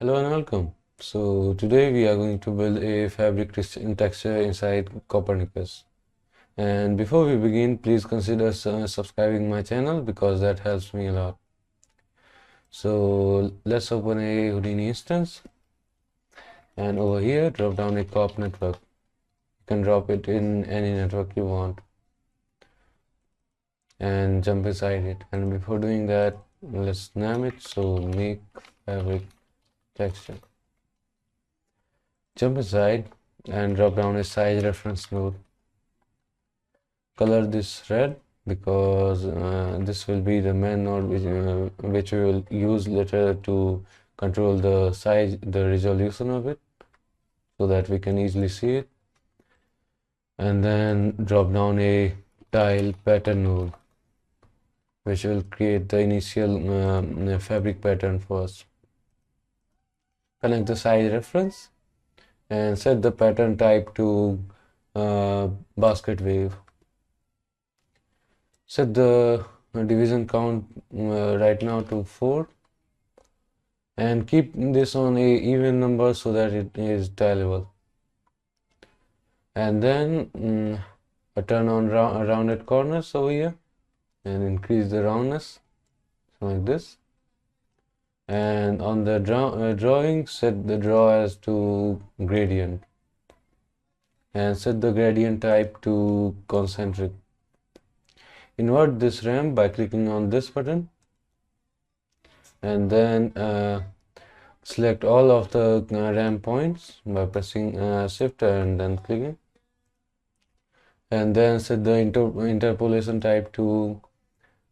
Hello and welcome. So today we are going to build a fabric texture inside Copernicus. And before we begin, please consider subscribing my channel because that helps me a lot. So let's open a Houdini instance, and over here drop down a Cop network. You can drop it in any network you want and jump inside it. And before doing that, let's name it. So make fabric texture. Jump inside and drop down a size reference node. Color this red because this will be the main node which we will use later to control the size, the resolution of it, so that we can easily see it. And then drop down a tile pattern node which will create the initial fabric pattern first. Connect the size reference and set the pattern type to basket wave. Set the division count right now to 4 and keep this on a even number so that it is tileable. And then turn on rounded corners over here and increase the roundness, so like this. And on the drawing, set the draw as to gradient and set the gradient type to concentric. Invert this ramp by clicking on this button and then select all of the ramp points by pressing shift and then clicking, and then set the interpolation type to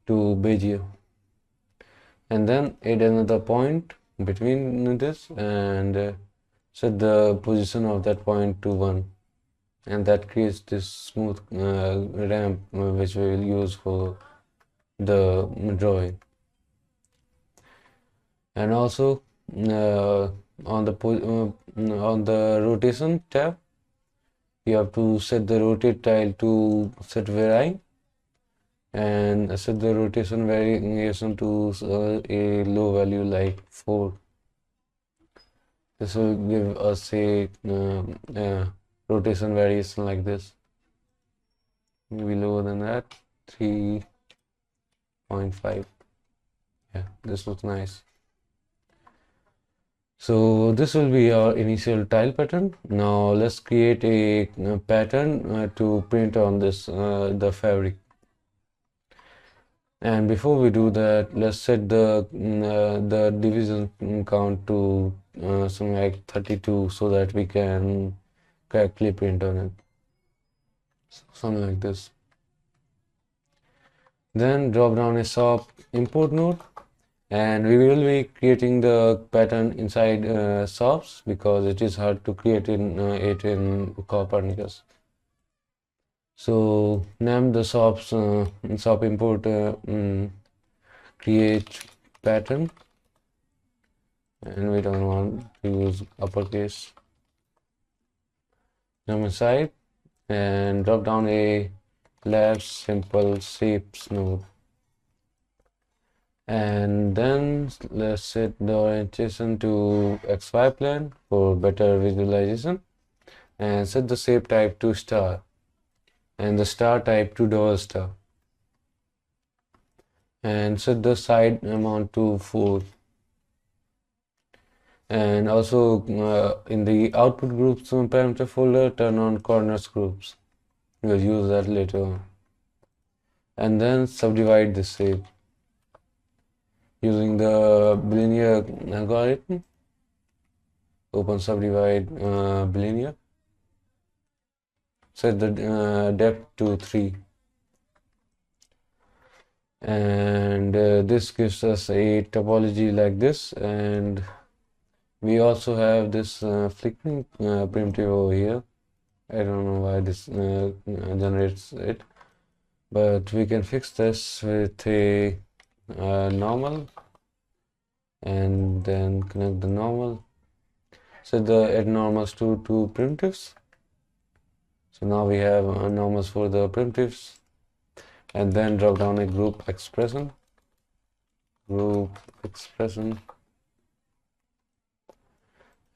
Bezier, and then add another point between this and set the position of that point to 1, and that creates this smooth ramp which we will use for the drawing. And also on the rotation tab, you have to set the rotate tile to set vary and set the rotation variation to a low value like 4. This will give us a rotation variation like this, maybe lower than that, 3.5. Yeah, this looks nice. So this will be our initial tile pattern. Now let's create a pattern to print on this the fabric. And before we do that, let's set the division count to something like 32 so that we can correctly print on it. Something like this. Then drop down a SOP import node, and we will be creating the pattern inside SOPs because it is hard to create it in Copernicus. So name the SOP import create pattern, and we don't want to use uppercase. Name inside and drop down a left simple shapes node. And then let's set the orientation to XY plane for better visualization, and set the shape type to star and the star type to double star, and set the side amount to 4. And also in the output groups parameter folder, turn on corners groups. We'll use that later on. And then subdivide the shape using the linear algorithm. Open subdivide linear. Set the depth to 3. And this gives us a topology like this, and we also have this flickering primitive over here. I don't know why this generates it, but we can fix this with a normal, and then connect the normal. Set the add normals to two primitives. So now we have normals for the primitives, and then drop down a group expression,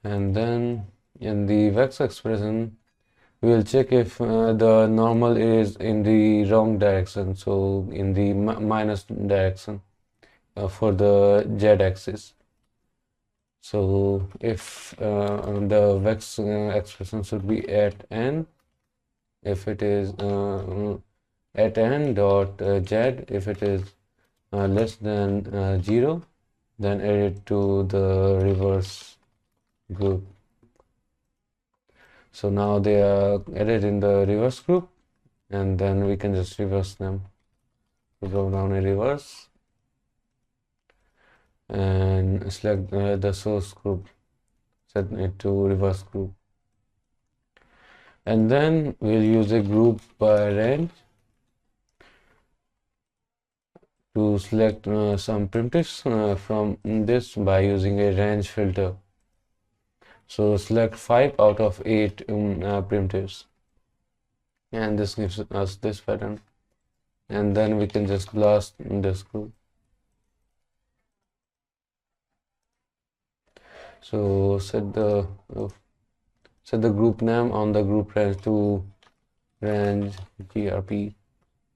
And then in the vex expression, we will check if the normal is in the wrong direction, so in the minus direction for the z-axis. So if the vex expression should be at n, if it is at n dot z, if it is less than 0, then add it to the reverse group. So now they are added in the reverse group, and then we can just reverse them. So drop down a reverse and select the source group, set it to reverse group. And then we'll use a group by range to select some primitives from this by using a range filter. So select 5 out of 8 primitives, and this gives us this pattern. And then we can just blast this group. So set the group name on the group range to range grp.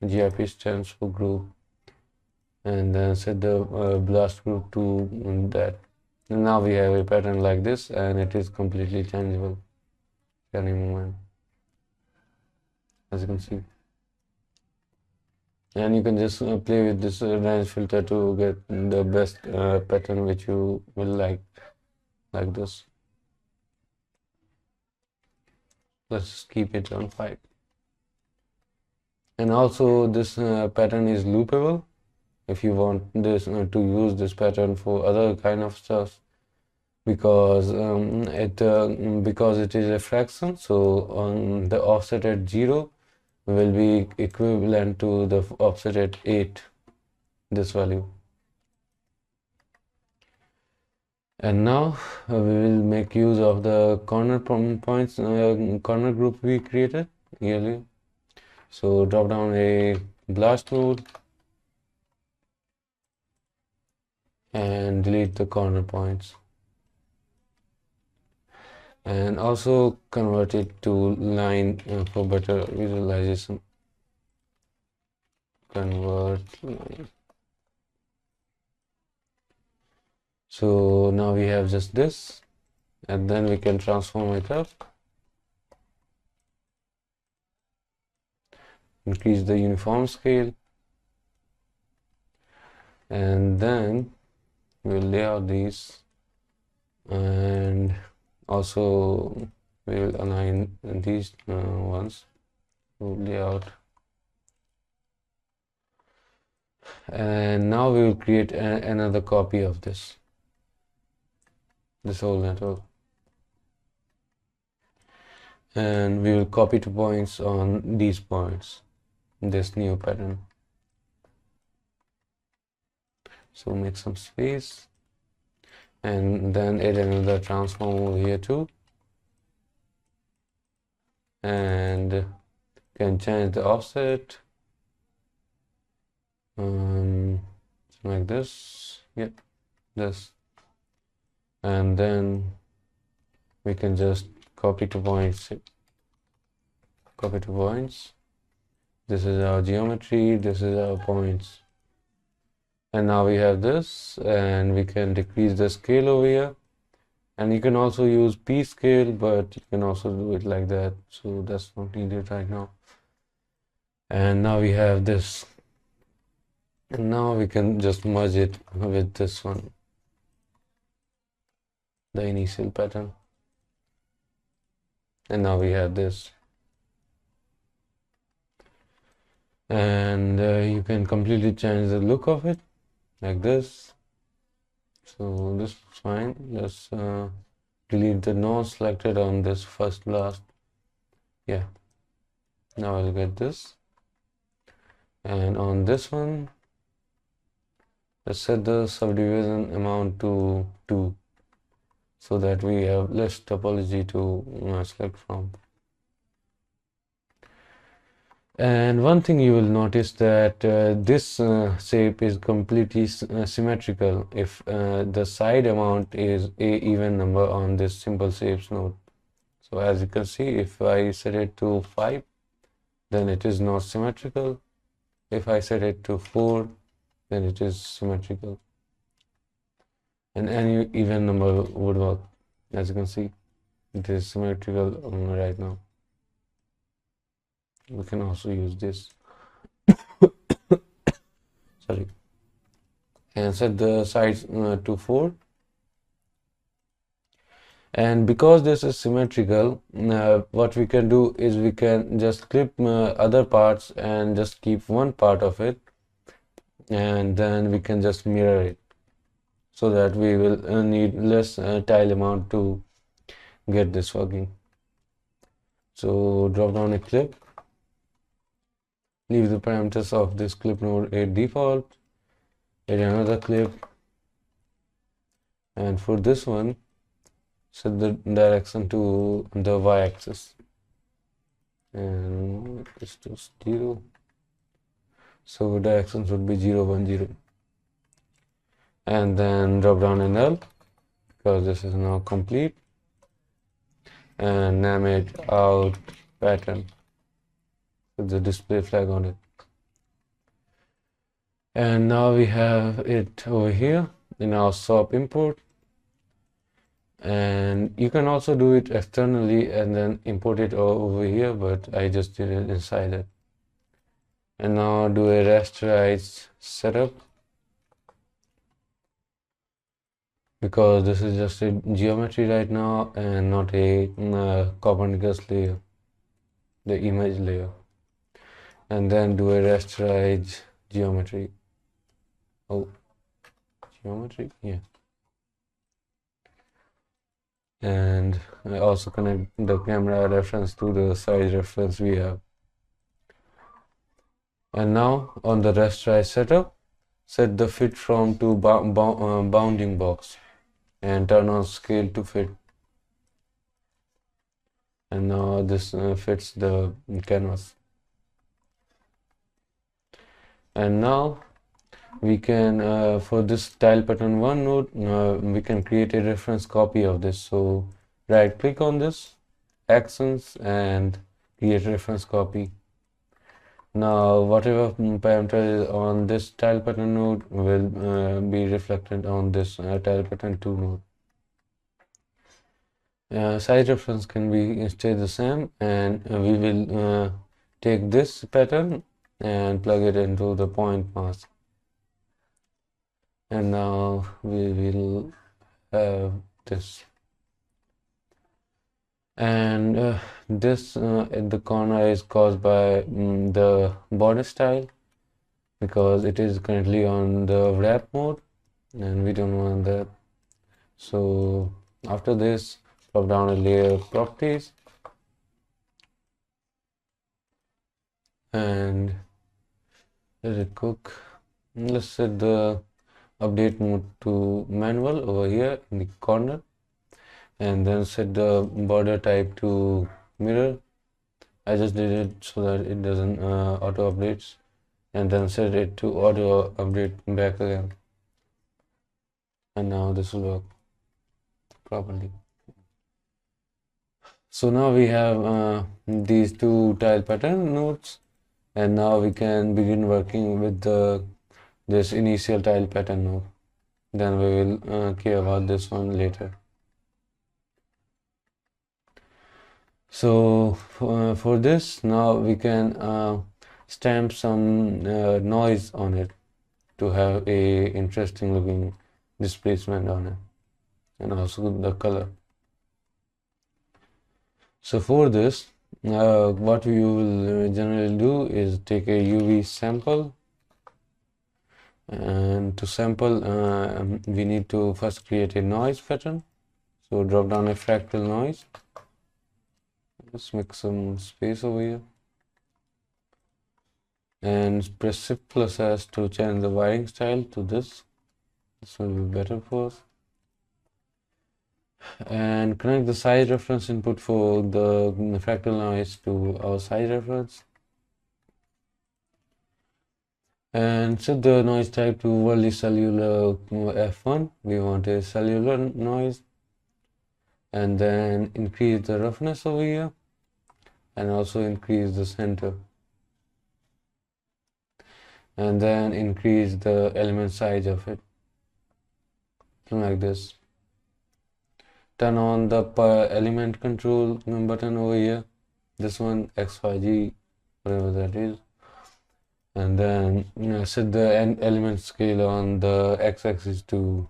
grp stands for group, and then set the blast group to that. And now we have a pattern like this, and it is completely changeable at any moment, as you can see. And you can just play with this range filter to get the best pattern which you will like this. Let's keep it on 5. And also this pattern is loopable. If you want this to use this pattern for other kind of stuff, because it is a fraction, so on the offset at 0 will be equivalent to the offset at 8, this value. And now we will make use of the corner points corner group we created earlier. So drop down a blast node and delete the corner points, and also convert it to line for better visualization. Convert line. So now we have just this, and then we can transform it up, increase the uniform scale, and then we'll lay out these, and also we will align these ones to layout. And now we will create another copy of this whole network, and we will copy 2 points on these points, this new pattern. So make some space, and then add another transform over here too, and can change the offset like this. Yep, this. And then we can just copy 2 points. Copy 2 points. This is our geometry, this is our points. And now we have this, and we can decrease the scale over here. And you can also use P scale, but you can also do it like that. So that's not needed right now. And now we have this. And now we can just merge it with this one, the initial pattern. And now we have this. And you can completely change the look of it like this. So this looks fine. Let's delete the node selected on this first blast. Yeah, now I'll get this. And on this one, let's set the subdivision amount to 2, so that we have less topology to select from. And one thing you will notice that this shape is completely symmetrical if the side amount is a even number on this simple shapes node. So as you can see, if I set it to 5, then it is not symmetrical. If I set it to 4, then it is symmetrical. And any even number would work. As you can see, it is symmetrical right now. We can also use this. Sorry. And set the sides to 4. And because this is symmetrical, what we can do is we can just clip other parts and just keep one part of it, and then we can just mirror it, so that we will need less tile amount to get this working. So drop down a clip, leave the parameters of this clip node at default, add another clip, and for this one set the direction to the y-axis, and it's just 0, so directions would be 0, 1, 0, and then drop down a null because this is now complete, and name it out pattern with the display flag on it. And now we have it over here in our SOP import, and you can also do it externally and then import it over here, but I just did it inside it. And now do a rasterized setup, because this is just a geometry right now and not a Copernicus layer, the image layer. And then do a rasterized geometry. Oh, geometry, yeah. And I also connect the camera reference to the size reference we have. And now on the rasterized setup, set the fit from to bounding box and turn on scale to fit. And now this fits the canvas. And now we can, for this tile pattern 1 node, we can create a reference copy of this. So right click on this, actions, and create reference copy. Now whatever parameter is on this tile pattern node will be reflected on this tile pattern 2 node. Size reference can be stay the same, and we will take this pattern and plug it into the point mask. And now we will have this, and this at the corner is caused by the border style, because it is currently on the wrap mode and we don't want that. So after this, drop down a layer properties and let it cook. Let's set the update mode to manual over here in the corner, and then set the border type to mirror. I just did it so that it doesn't auto updates, and then set it to auto update back again, and now this will work properly. So now we have these two tile pattern nodes, and now we can begin working with this initial tile pattern node. Then we will care about this one later. So for this, now we can stamp some noise on it to have a interesting looking displacement on it, and also the color. So for this, what we will generally do is take a UV sample, and to sample we need to first create a noise pattern. So drop down a fractal noise. Let's make some space over here, and press Shift plus S to change the wiring style to this. This will be better for us. And connect the size reference input for the fractal noise to our size reference. And set the noise type to only cellular F1. We want a cellular noise. And then increase the roughness over here and also increase the center. And then increase the element size of it. Like this. Turn on the per element control button over here. This one, XYG, whatever that is. And then set the element scale on the x-axis to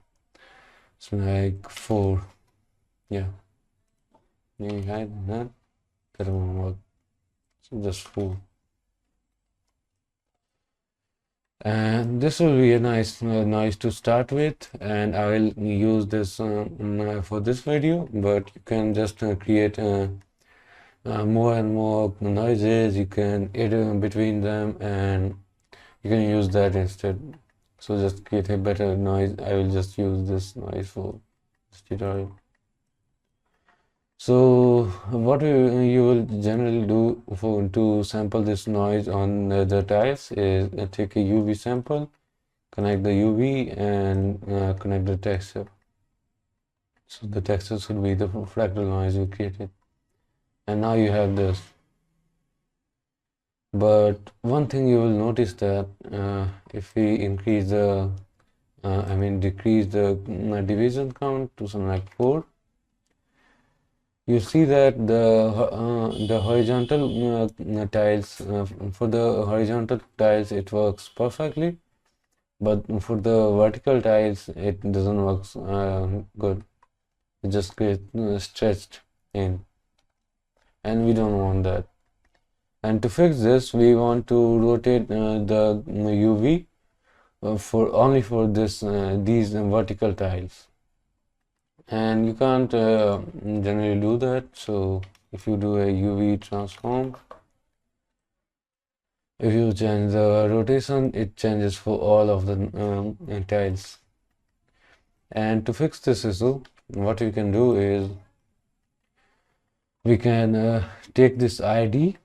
like 4. Yeah. Maybe hide that. That won't work. So just 4. And this will be a nice noise to start with, and I will use this for this video, but you can just create more and more noises. You can edit between them and you can use that instead. So just create a better noise. I will just use this noise for this tutorial. So what you will generally do to sample this noise on the tiles is take a UV sample, connect the UV and connect the texture. So the texture should be the fractal noise we created. And now you have this. But one thing you will notice that if we increase the, decrease the division count to something like 4, you see that the horizontal tiles, for the horizontal tiles it works perfectly, but for the vertical tiles it doesn't work good. It just gets stretched in, and we don't want that. And to fix this, we want to rotate the UV for only for this these vertical tiles. And you can't generally do that. So if you do a UV transform, if you change the rotation, it changes for all of the tiles. And to fix this issue, what we can do is we can take this ID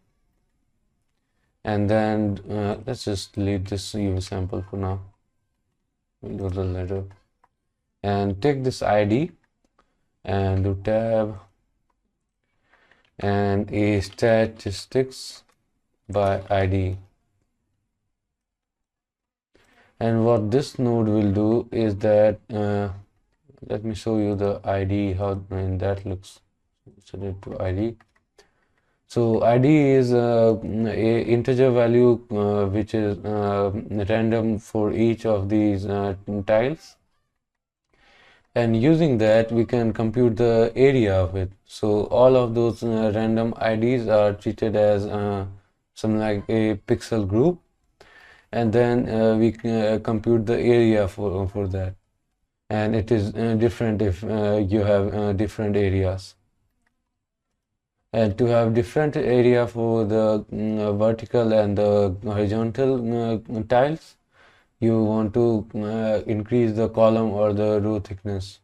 and then let's just delete this UV sample for now. We'll do it later. And take this ID and do tab and a statistics by ID. And what this node will do is that let me show you the ID, how that looks. Set it to ID. So ID is a integer value which is random for each of these tiles. And using that, we can compute the area of it. So all of those random IDs are treated as something like a pixel group, and then we compute the area for that. And it is different if you have different areas. And to have different area for the vertical and the horizontal tiles, you want to increase the column or the row thickness,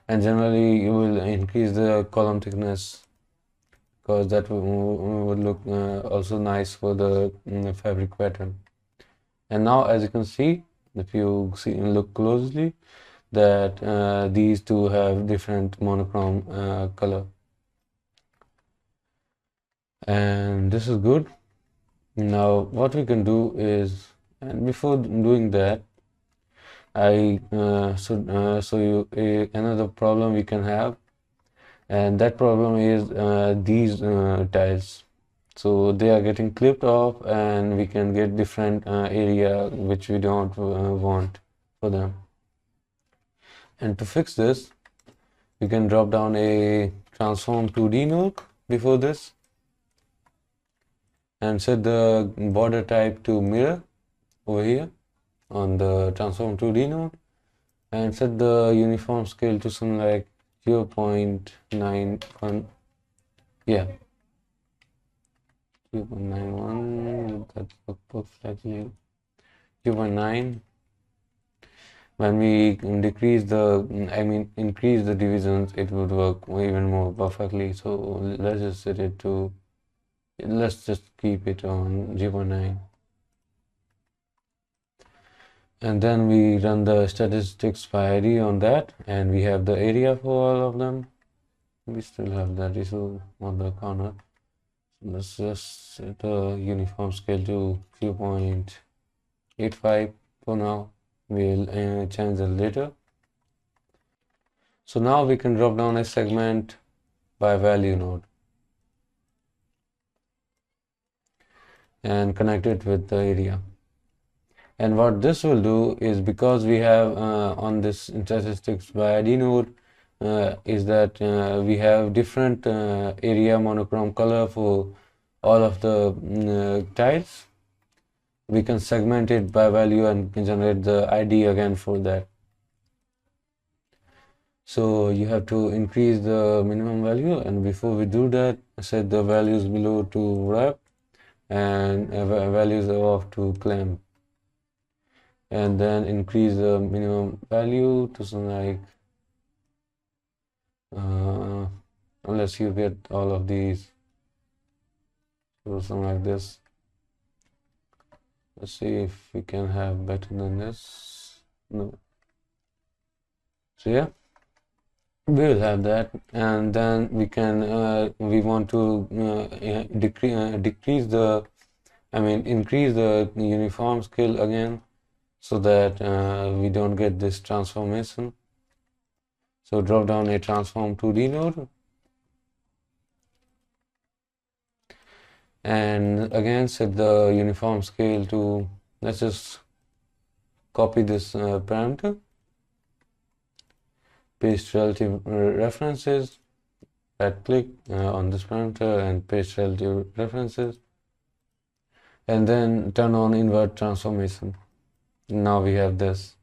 and generally you will increase the column thickness because that would look also nice for the fabric pattern. And now, as you can see, if you look closely, that these two have different monochrome color, and this is good. Now what we can do is, and before doing that, I should show you another problem we can have, and that problem is these tiles. So they are getting clipped off, and we can get different area which we don't want for them. And to fix this, we can drop down a transform 2D node before this, and set the border type to mirror over here on the transform 2D node, and set the uniform scale to something like 0.91. Yeah, 0.91. That's perfectly 0.9. When we decrease the, increase the divisions, it would work even more perfectly. So let's just set it to, let's just keep it on 0.9. And then we run the statistics by ID on that, and we have the area for all of them. We still have that issue on the corner. Let's just set the uniform scale to 0.85 for now. We'll change it later. So now we can drop down a segment by value node and connect it with the area. And what this will do is, because we have on this statistics by ID node, is that we have different area monochrome color for all of the tiles. We can segment it by value and generate the ID again for that. So you have to increase the minimum value, and before we do that, set the values below to wrap and values above to clamp, and then increase the minimum value to something like unless you get all of these, so something like this. Let's see if we can have better than this. No. So yeah, we will have that, and then we can we want to increase the uniform scale again, so that we don't get this transformation. So drop down a transform 2D node, and again set the uniform scale to, let's just copy this parameter, paste relative references, right click on this parameter and paste relative references, and then turn on invert transformation. Now we have this,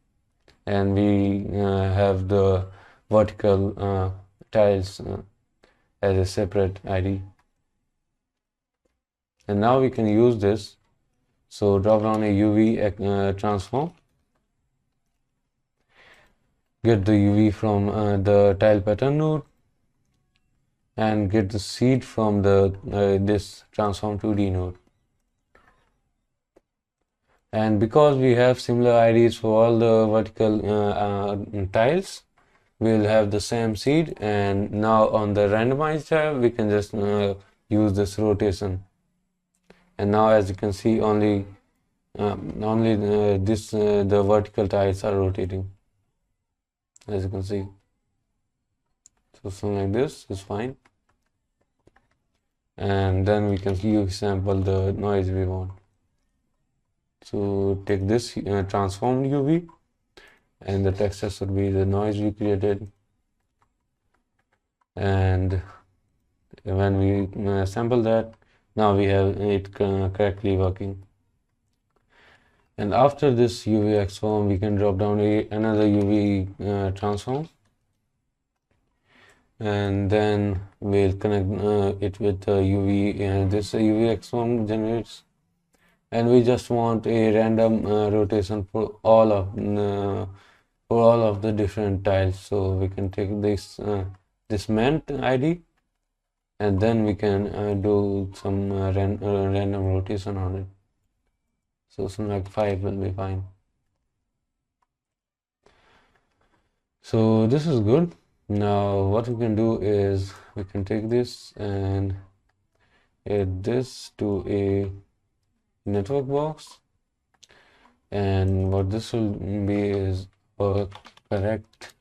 and we have the vertical tiles as a separate ID. And now we can use this. So drop down a UV transform, get the UV from the tile pattern node, and get the seed from the this transform 2D node. And because we have similar IDs for all the vertical tiles, we'll have the same seed. And now on the randomized tab, we can just use this rotation. And now, as you can see, only the vertical tiles are rotating, as you can see. So something like this is fine. And then we can sample the noise we want. So take this transformed UV, and the texture should be the noise we created. And when we sample that, now we have it correctly working. And after this UV transform, we can drop down another UV transform, and then we'll connect it with the UV, and this UV transform generates. And we just want a random rotation for all of the different tiles. So we can take this ment ID, and then we can do some random rotation on it. So something like 5 will be fine. So this is good. Now what we can do is we can take this and add this to a network box, and what this will be is a correct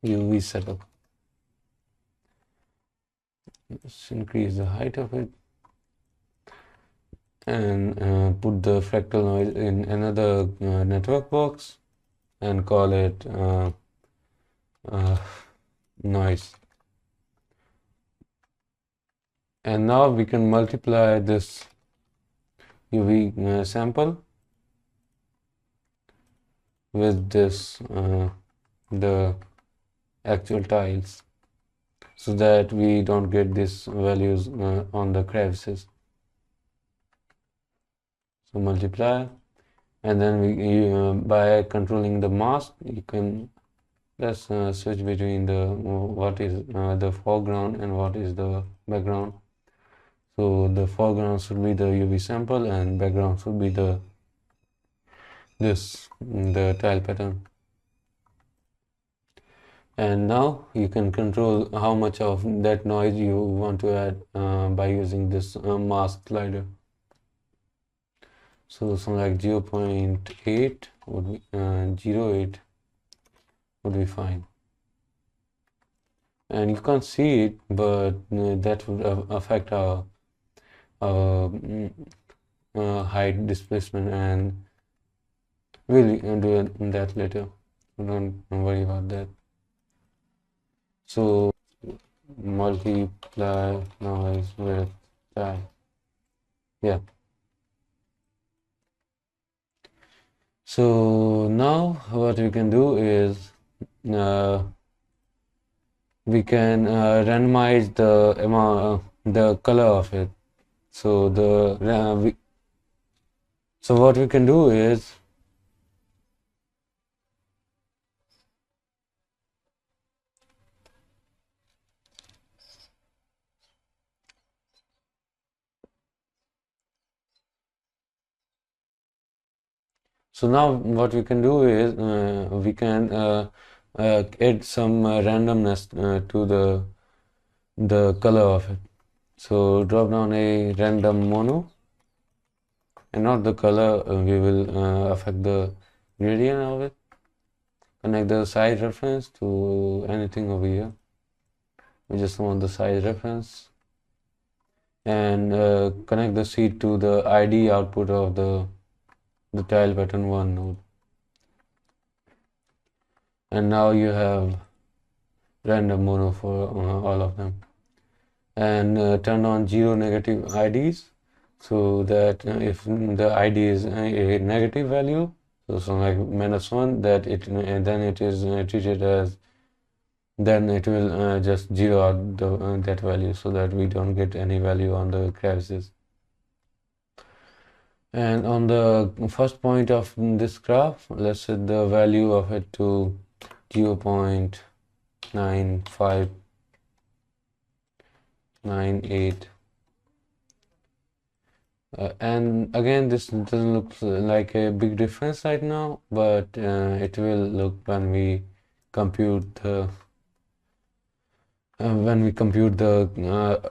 UV setup. Let's increase the height of it, and put the fractal noise in another network box and call it noise. And now we can multiply this UV sample with this the actual tiles, so that we don't get these values on the crevices. So multiply, and then we by controlling the mask, you can just switch between the what is the foreground and what is the background. So the foreground should be the UV sample, and background should be the the tile pattern. And now you can control how much of that noise you want to add by using this mask slider. So something like 0.8 would be 0.8 would be fine. And you can't see it, but that would affect our height displacement, and we'll do that later. Don't worry about that. So multiply noise with time. Yeah. So now what we can do is we can randomize the amount, the color of it. So so what we can do is so now what we can do is we can add some randomness to the color of it. So drop down a random mono, and not the color, we will affect the gradient of it. Connect the size reference to anything over here. We just want the size reference, and connect the seed to the ID output of the tile pattern 1 node. And now you have random mono for all of them. And turn on 0 negative IDs, so that if the ID is a negative value, so something like -1, that then it is treated as, then it will just zero out that value, so that we don't get any value on the crevices. And on the first point of this graph, let's set the value of it to 0.9598. And again, this doesn't look like a big difference right now, but it will look when we compute the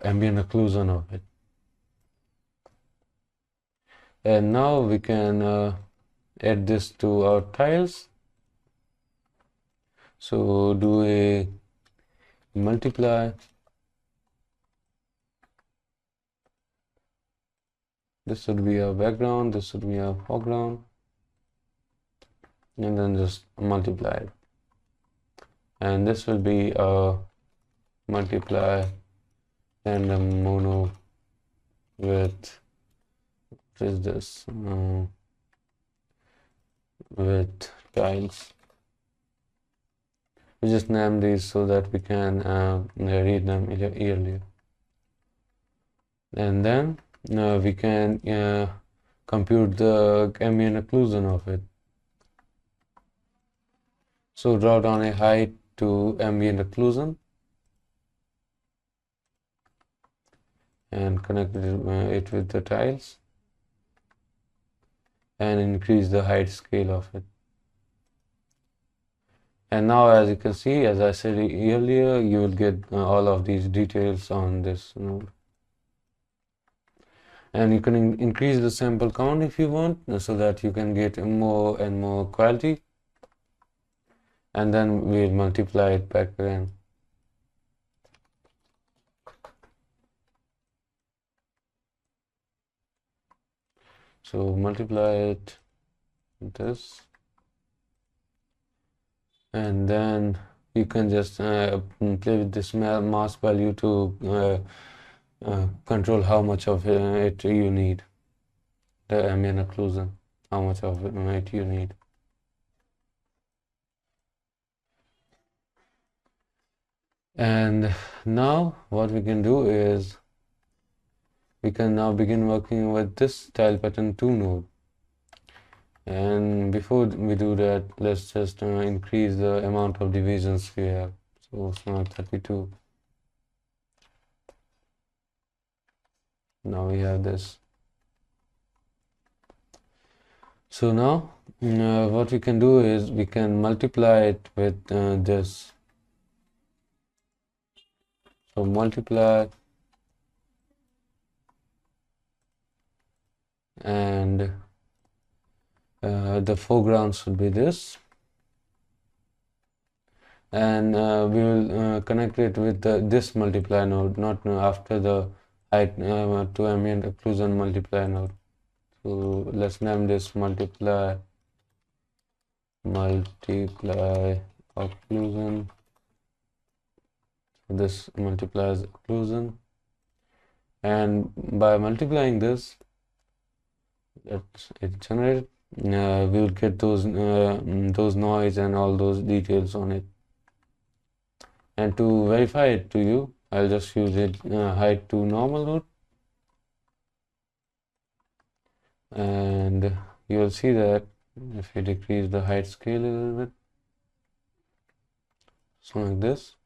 ambient occlusion of it. And now we can add this to our tiles. So do a multiply. This should be our background, this should be our foreground, and then just multiply it. And this will be a multiply random mono with, what is this, with tiles. We just name these so that we can read them earlier. And then we can compute the ambient occlusion of it. So draw down a height to ambient occlusion and connect it with the tiles, and increase the height scale of it. And now, as you can see, as I said earlier, you will get all of these details on this node. And you can increase the sample count if you want, so that you can get more and more quality. And then we'll multiply it back again. So multiply it with this. And then you can just play with this mask value to control how much of it you need, the ambient occlusion, how much of it you need. And now what we can do is we can now begin working with this tile pattern 2 node. And before we do that, let's just increase the amount of divisions we have. So it's now 32. Now we have this. So now what we can do is we can multiply it with this. So multiply, and the foreground should be this, and we will connect it with this multiply node, not after the height to ambient occlusion multiply node. So let's name this multiply occlusion. This multiplies occlusion, and by multiplying this, it generate, we will get those noise and all those details on it. And to verify it to you, I'll just use it height to normal node, and you will see that if you decrease the height scale a little bit, so like this.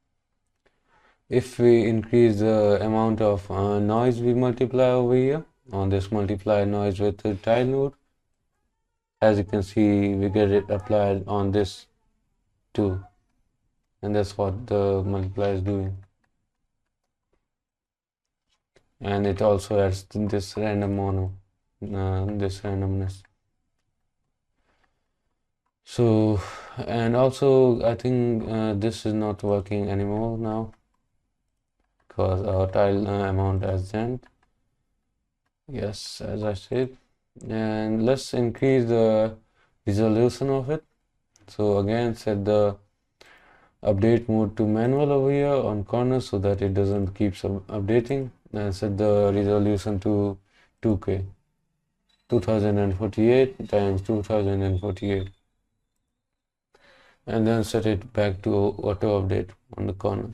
If we increase the amount of noise we multiply over here on this multiply noise with the tile node, as you can see, we get it applied on this too, and that's what the multiply is doing. And it also adds this random mono, this randomness. So, and also I think this is not working anymore now, because our tile amount has jumped. Yes, as I said. And let's increase the resolution of it. So again, set the update mode to manual over here on corner so that it doesn't keep updating, and set the resolution to 2K, 2048 times 2048, and then set it back to auto update on the corner.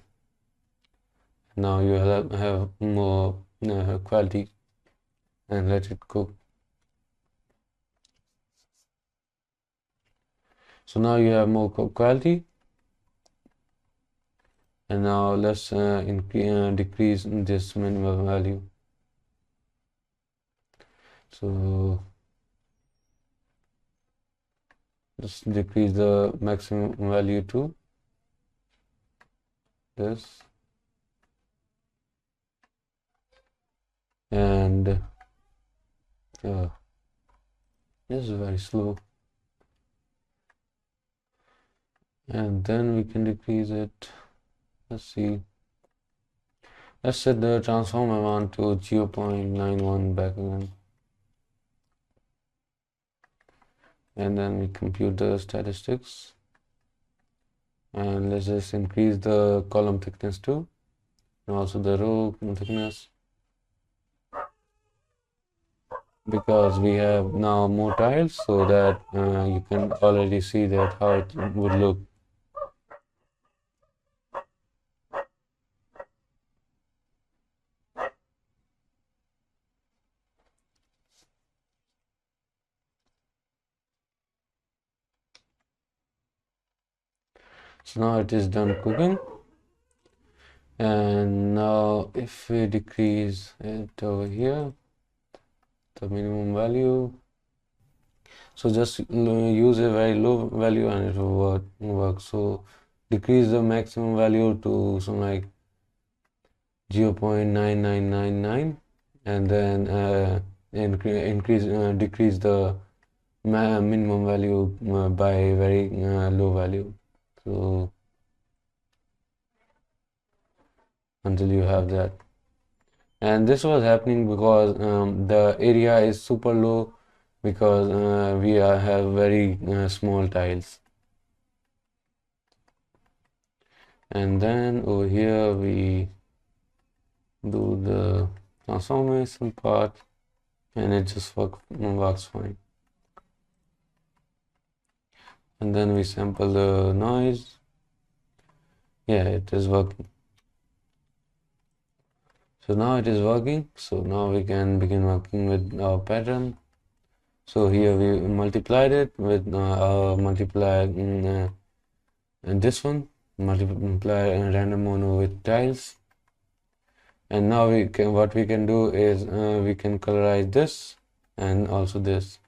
Now you have more quality, and let it cook. So now you have more quality, and now let's decrease this minimum value. So let's decrease the maximum value to this, and this is very slow, and then we can decrease it. Let's see, let's set the transform amount to 0.91 back again, and then we compute the statistics, and let's just increase the column thickness too, and also the row thickness, because we have now more tiles, so that you can already see that how it would look. So now it is done cooking, and now if we decrease it over here, the minimum value, so just use a very low value and it will work. So decrease the maximum value to some like 0.9999, and then decrease the minimum value by very low value, so until you have that. And this was happening because the area is super low, because we have very small tiles. And then over here we do the transformation part, and it just works fine. And then we sample the noise. Yeah, it is working. So now it is working. So now we can begin working with our pattern. So here we multiplied it with multiply this one, multiply random mono with tiles. And now what we can do is we can colorize this and also this.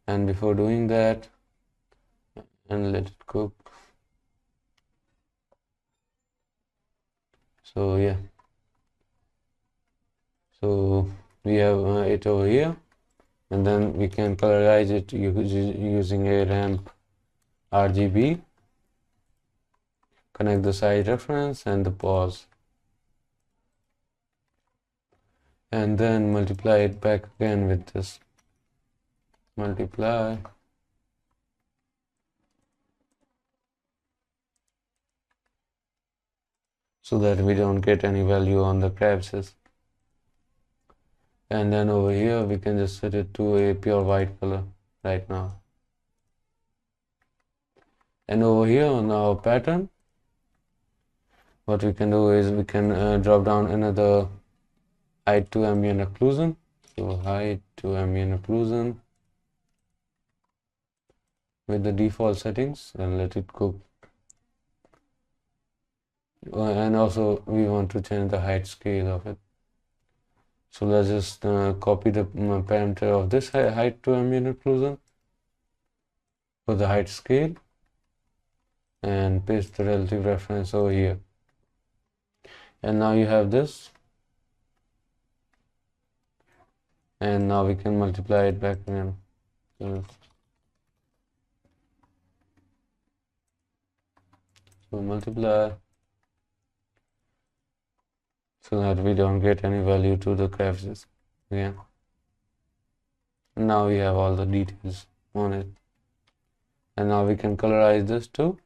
And before doing that, and let it cook. So yeah, so we have it over here, and then we can colorize it using a ramp RGB. Connect the size reference and the pause, and then multiply it back again with this multiply. So that we don't get any value on the crevices. And then over here we can just set it to a pure white color right now. And over here on our pattern, what we can do is we can drop down another height to ambient occlusion. So height to ambient occlusion with the default settings, and let it cook. And also we want to change the height scale of it. So let's just copy the parameter of this height to ambient occlusion for the height scale and paste the relative reference over here. And now you have this, and now we can multiply it back again. So multiply, so that we don't get any value to the crevices again. And now we have all the details on it. And now we can colorize this too.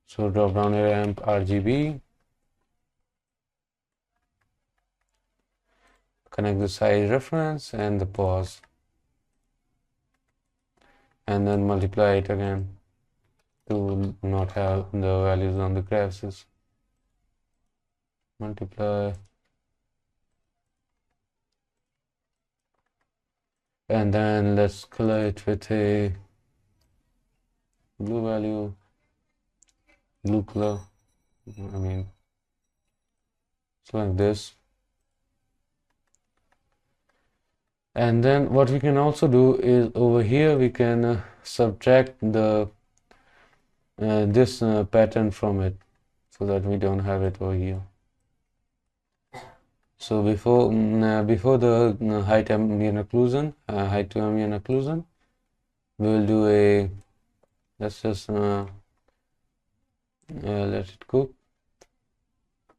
So drop down a ramp RGB, connect the size reference and the pause, and then multiply it again to not have the values on the crevices. Multiply, and then let's color it with a blue value, blue color. I mean, it's like this. And then what we can also do is over here we can subtract the this pattern from it, so that we don't have it over here. So before the height ambient occlusion, height to ambient occlusion, we will do a, let's just let it cook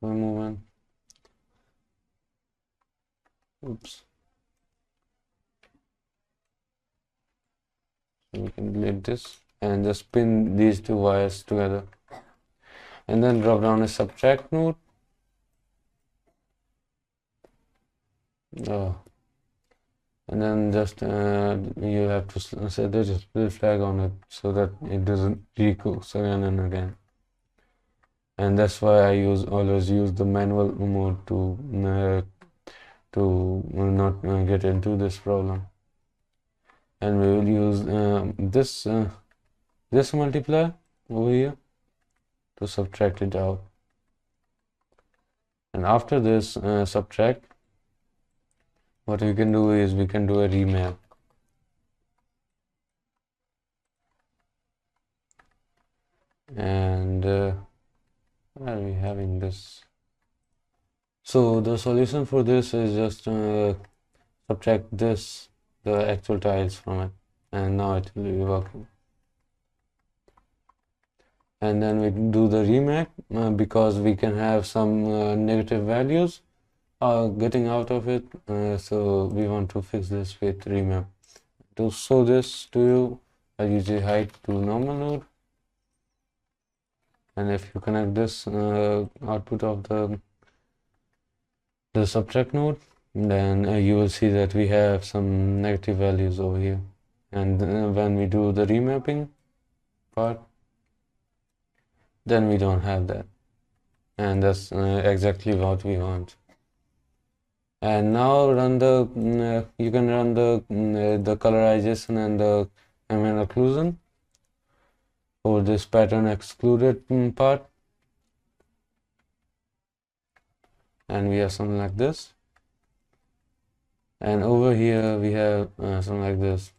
for a moment. Oops. So we can delete this and just pin these two wires together, and then drop down a subtract node. And then just you have to set the display flag on it so that it doesn't recooks again and again. And that's why I always use the manual mode to not get into this problem. And we will use this multiplier over here to subtract it out. And after this subtract, what we can do is we can do a remap. And where are we having this? So the solution for this is just subtract this, the actual tiles from it, and now it will be working. And then we do the remap because we can have some negative values getting out of it, so we want to fix this with remap. To show this to you, I'll use a height to normal node, and if you connect this output of the subtract node, then you will see that we have some negative values over here. And when we do the remapping part, then we don't have that, and that's exactly what we want. And now run the you can run the colorization and the ambient occlusion for this pattern excluded part, and we have something like this. And over here we have something like this.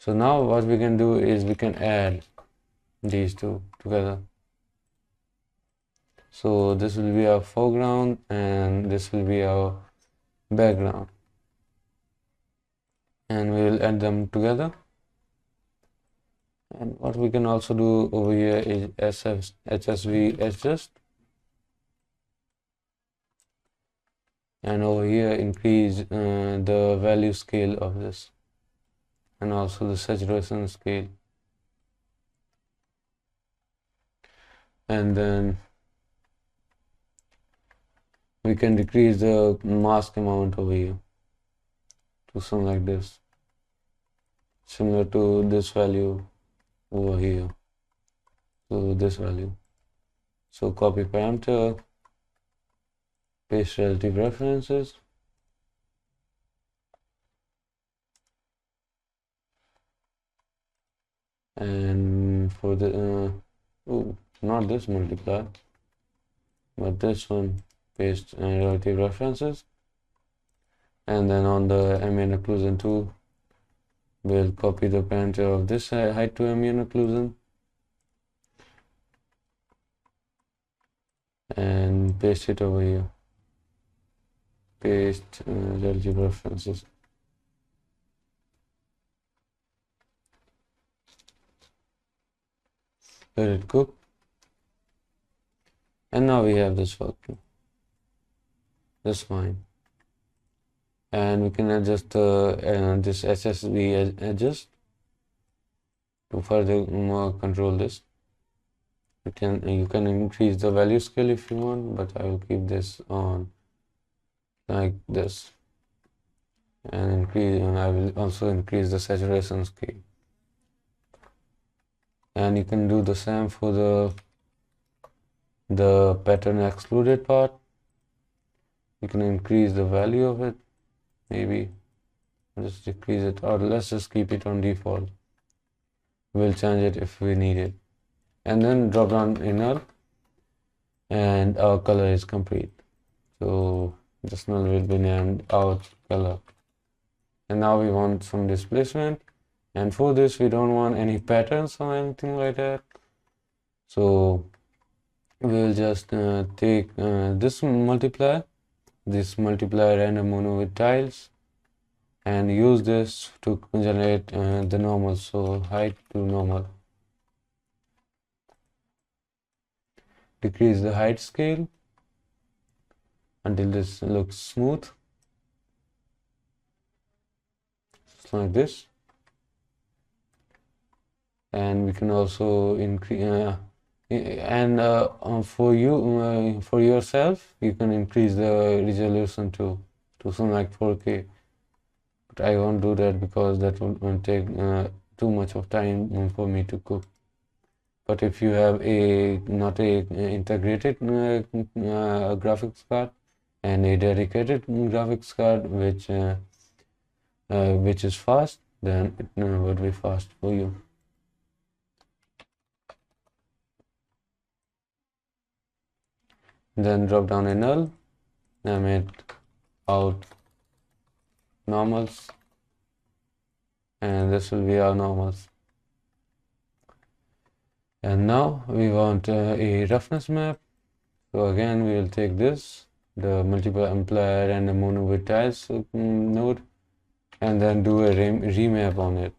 So now what we can do is we can add these two together. So this will be our foreground and this will be our background, and we will add them together. And what we can also do over here is HSV adjust, and over here increase the value scale of this, and also the saturation scale. And then we can decrease the mask amount over here to something like this, similar to this value over here, to this value. So copy parameter, paste relative references, and for the not this multiply, but this one, paste relative references. And then on the ambient occlusion tool, we'll copy the parameter of this height to ambient occlusion and paste it over here. Paste relative references. Let it cook. And now we have this working. That's fine. And we can adjust this SSV adjust to further more control this. You can increase the value scale if you want, but I will keep this on like this, and I will also increase the saturation scale. And you can do the same for the pattern excluded part. You can increase the value of it, maybe just decrease it, or let's just keep it on default. We'll change it if we need it. And then drop down inner, and our color is complete. So this null will be named out color. And now we want some displacement, and for this we don't want any patterns or anything like that. So we'll just take this multiply random mono with tiles, and use this to generate the normal, so height to normal. Decrease the height scale until this looks smooth, just like this. And we can also increase for yourself you can increase the resolution to something like 4K, but I won't do that because that will take too much of time for me to cook. But if you have not a integrated graphics card and a dedicated graphics card which is fast, then it would be fast for you. Then drop down a null, name it out normals, and this will be our normals. And now we want a roughness map. So again we will take this, the multiply random mono with tiles node, and then do a remap on it.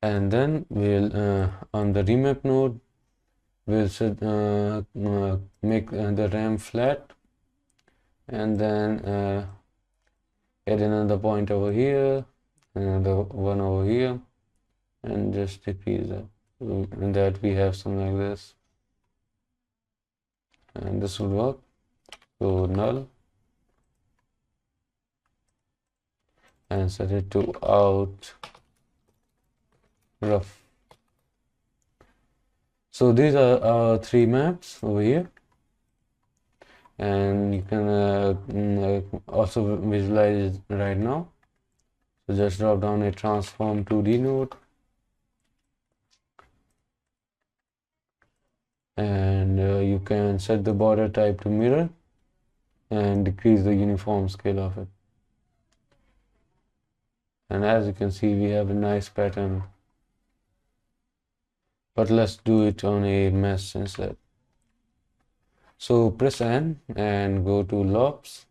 And then we'll on the remap node we'll make the RAM flat, and then add another point over here, another one over here, and just decrease it. And that we have something like this, and this will work. So null, and set it to out rough. So these are our three maps over here, and you can also visualize it right now. So just drop down a transform 2D node, and you can set the border type to mirror and decrease the uniform scale of it. And as you can see, we have a nice pattern, but let's do it on a mesh instead. So press N and go to lobes,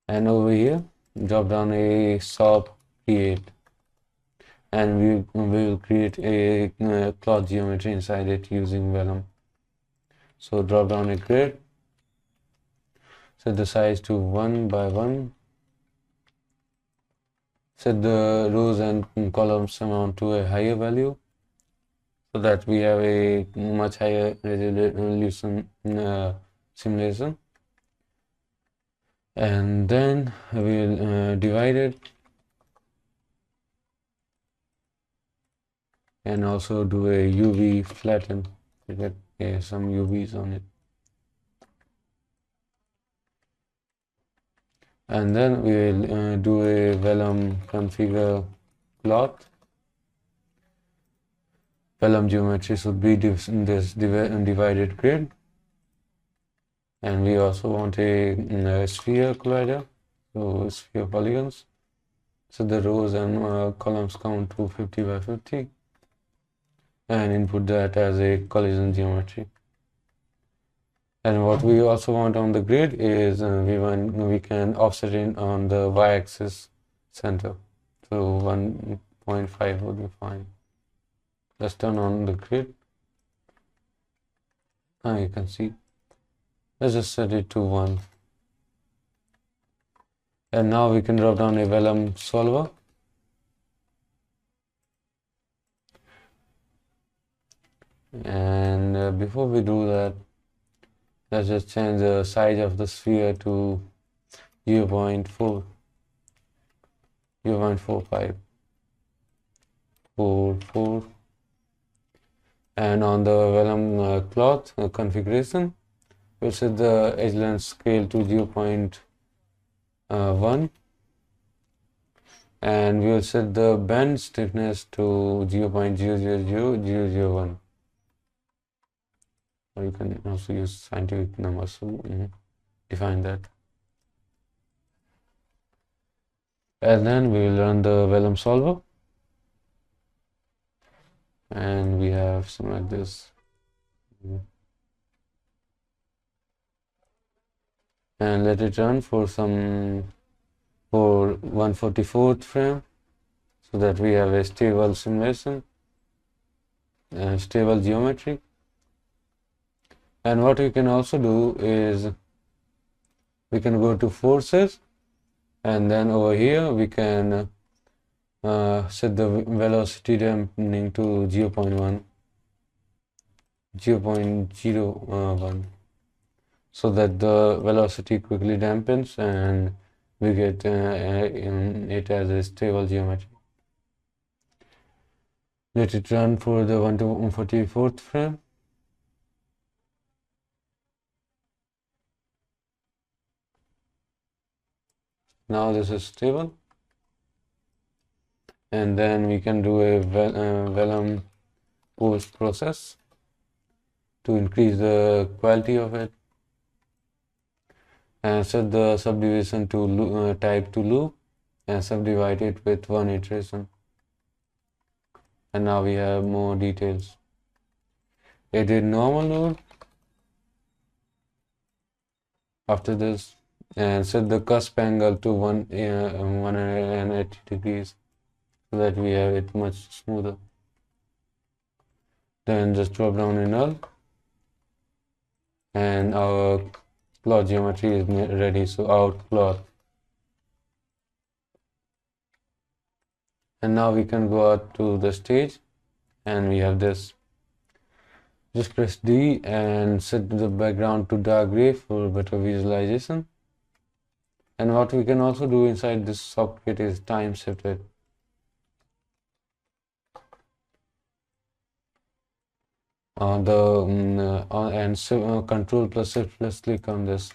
and over here drop down a sub create, and we will create a cloth geometry inside it using vellum. So drop down a grid, set the size to 1 by 1, set the rows and columns amount to a higher value so that we have a much higher resolution simulation. And then we'll divide it and also do a UV flatten to get some UVs on it. And then we will do a vellum configure cloth. Vellum geometry should be in this divided grid. And we also want a sphere collider, so sphere polygons. So the rows and columns count to 50 by 50. And input that as a collision geometry. And what we also want on the grid is we can offset it on the y-axis center. So 1.5 would be fine. Let's turn on the grid. You can see. Let's just set it to 1. And now we can drop down a vellum solver. And before we do that, let's just change the size of the sphere to 0.4, 0.45, 44. And on the vellum cloth configuration, we'll set the edge length scale to 0.1, and we'll set the bend stiffness to 0.000001. Or you can also use scientific numbers to define that. And then we will run the vellum solver, and we have something like this. And let it run for 144th frame, so that we have a stable simulation and stable geometry. And what we can also do is we can go to forces, and then over here we can set the velocity dampening to 0.1, so that the velocity quickly dampens and we get it as a stable geometry. Let it run for the 144th frame. Now this is stable, and then we can do a vellum post process to increase the quality of it, and set the subdivision to type to loop and subdivide it with 1 iteration. And now we have more details. It did normal node after this, and set the cusp angle to 180 degrees so that we have it much smoother. Then just drop down a null, and our cloth geometry is ready. So out cloth. And now we can go out to the stage, and we have this. Just press D and set the background to dark gray for better visualization. And what we can also do inside this socket is time shift it. Control plus shift plus click on this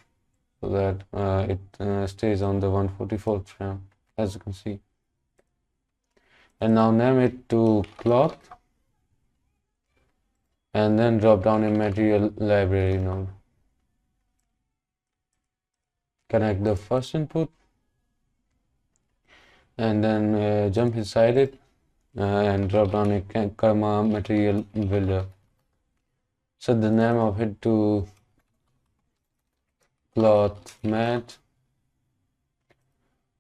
so that it stays on the 144th frame, as you can see. And now name it to cloth, and then drop down a material library node. Connect the first input, and then jump inside it and drop down a Karma material builder. Set the name of it to cloth mat,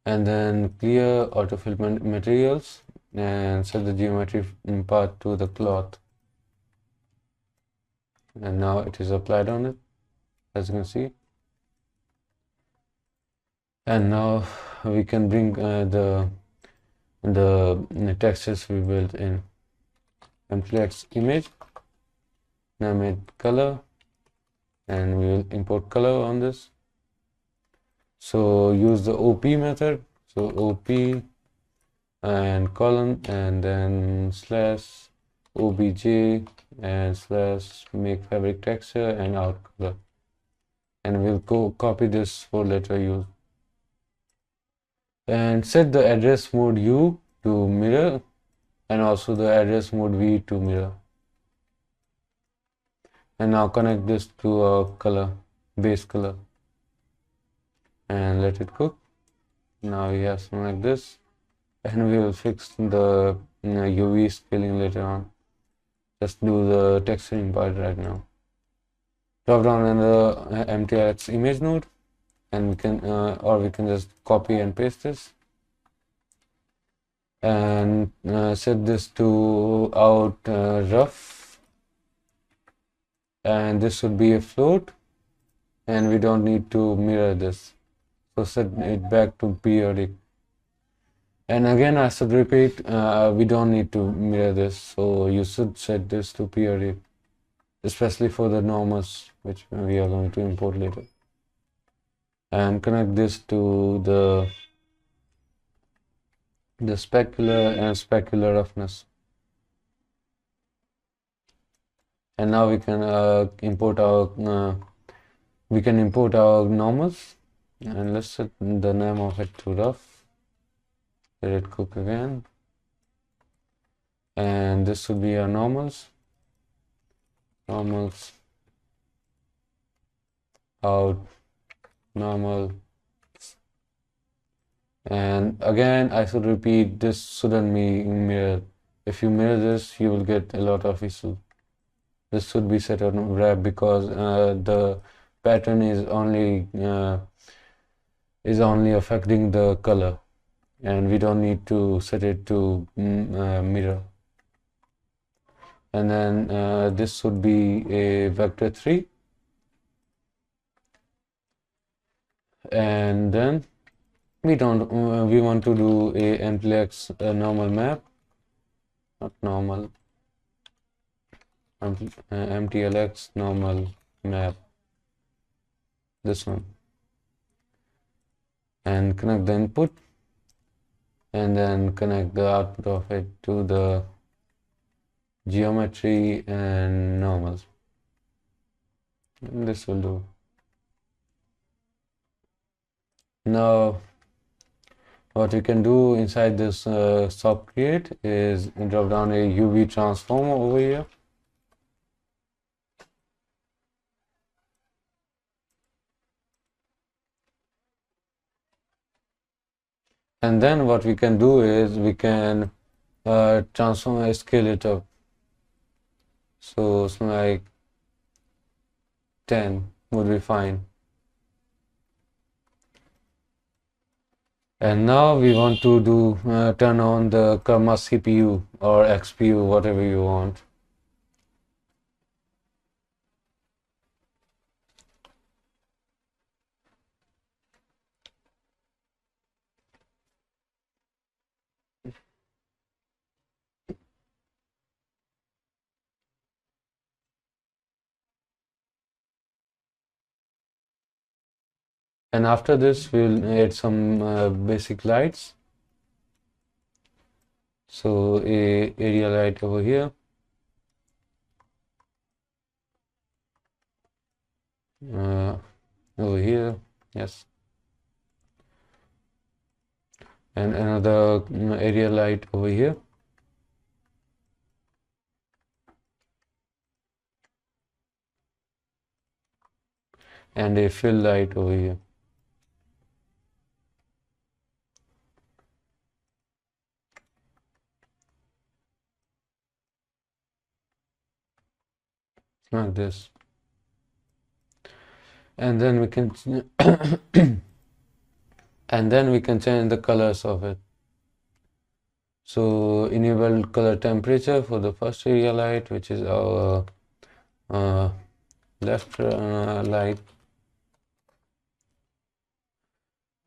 and then clear autofill materials and set the geometry part to the cloth, and now it is applied on it, as you can see. And now we can bring the textures we built in MTLX image, name it color, and we will import color on this. So use the OP method, so OP and colon, and then slash obj and slash make fabric texture and out color, and we'll copy this for later use. And set the address mode U to mirror and also the address mode V to mirror. And now connect this to our color, base color, and let it cook. Now we have something like this, and we will fix the UV scaling later on. Just do the texturing part right now. Drop down in the MTLX image node, and we can just copy and paste this, and set this to out rough, and this should be a float, and we don't need to mirror this, so set it back to periodic. And again, I should repeat, we don't need to mirror this, so you should set this to periodic, especially for the normals, which we are going to import later. And connect this to the specular and specular roughness. And now we can import our normals, and let's set the name of it to rough. Let it cook again, and this should be our normals out normal. And again, I should repeat, this shouldn't be mirrored. If you mirror this, you will get a lot of issues. This should be set on wrap, because the pattern is only affecting the color, and we don't need to set it to mirror. And then this should be a vector 3, and then we want to do a MTLX normal map, not normal, MTLX normal map, this one, and connect the input, and then connect the output of it to the geometry and normals. And this will do. Now what we can do inside this soft create is drop down a UV transform over here, and then what we can do is we can transform and scale it up, so it's like 10 would be fine. And now we want to do turn on the Karma CPU or XPU, whatever you want. And after this, we'll add some basic lights. So a area light over here, over here, yes, and another area light over here, and a fill light over here. like this. And then we can change the colors of it. So enable color temperature for the first area light, which is our left light,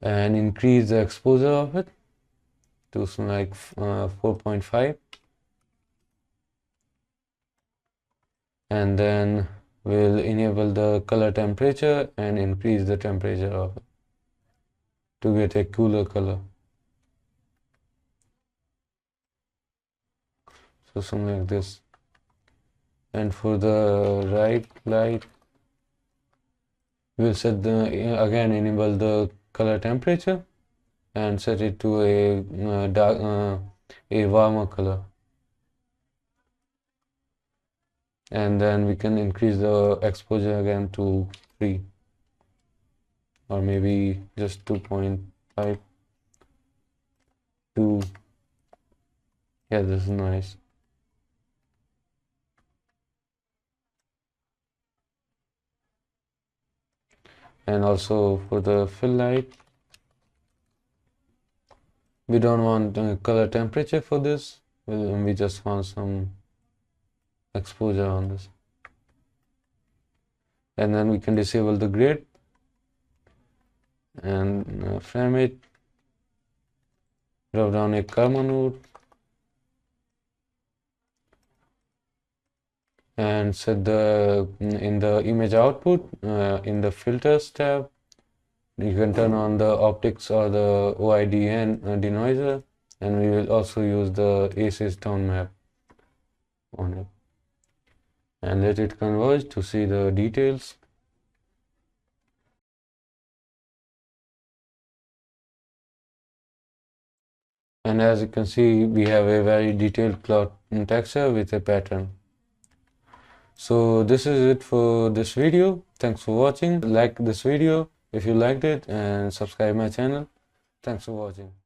and increase the exposure of it to something like 4.5, and then we'll enable the color temperature and increase the temperature of it to get a cooler color. So something like this. And for the right light, we'll set the again enable the color temperature and set it to a dark, a warmer color. And then we can increase the exposure again to 3, or maybe just 2.5, 2. Yeah, this is nice. And also for the fill light, we don't want color temperature for this. We just want some exposure on this. And then we can disable the grid and frame it. Drop down a karma node and set the in the image output in the filters tab, you can turn on the optics or the OIDN denoiser, and we will also use the ACES tone map on it, and let it converge to see the details. And as you can see, we have a very detailed cloud texture with a pattern. So this is it for this video. Thanks for watching. Like this video if you liked it, and subscribe my channel. Thanks for watching.